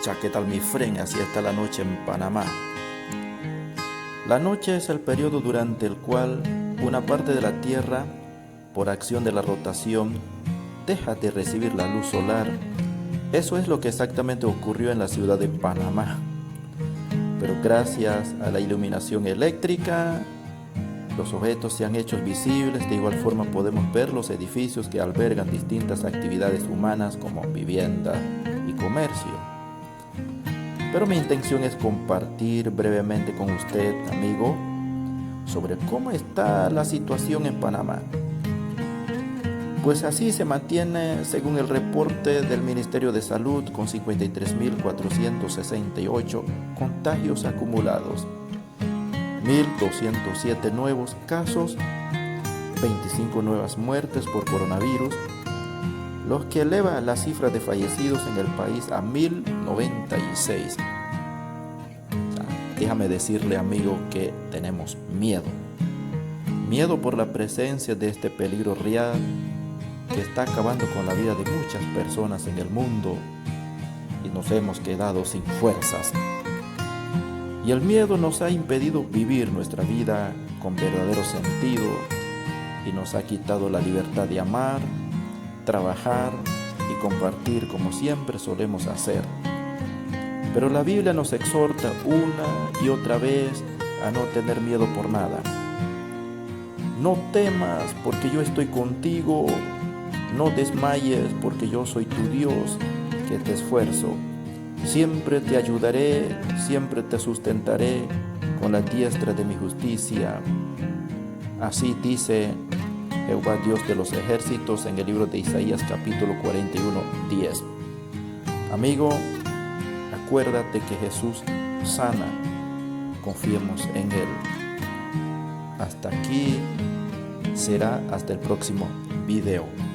¿Qué tal mi friend? Así está la noche en Panamá. La noche es el periodo durante el cual una parte de la Tierra, por acción de la rotación, deja de recibir la luz solar. Eso es lo que exactamente ocurrió en la ciudad de Panamá. Pero gracias a la iluminación eléctrica, los objetos se han hecho visibles. De igual forma podemos ver los edificios que albergan distintas actividades humanas como vivienda y comercio. Pero mi intención es compartir brevemente con usted, amigo, sobre cómo está la situación en Panamá. Pues así se mantiene según el reporte del Ministerio de Salud, con 53.468 contagios acumulados, 1.207 nuevos casos, 25 nuevas muertes por coronavirus, lo que eleva la cifra de fallecidos en el país a 1.096. Déjame decirle, amigo, que tenemos miedo. Miedo por la presencia de este peligro real que está acabando con la vida de muchas personas en el mundo y nos hemos quedado sin fuerzas. Y el miedo nos ha impedido vivir nuestra vida con verdadero sentido y nos ha quitado la libertad de amar, trabajar y compartir como siempre solemos hacer. Pero la Biblia nos exhorta una y otra vez a no tener miedo por nada. No temas porque yo estoy contigo, no desmayes porque yo soy tu Dios que te esfuerzo. Siempre te ayudaré, siempre te sustentaré con la diestra de mi justicia. Así dice Jehová Dios de los ejércitos en el libro de Isaías capítulo 41:10. Amigo, acuérdate que Jesús sana, confiemos en Él. Hasta aquí será hasta el próximo video.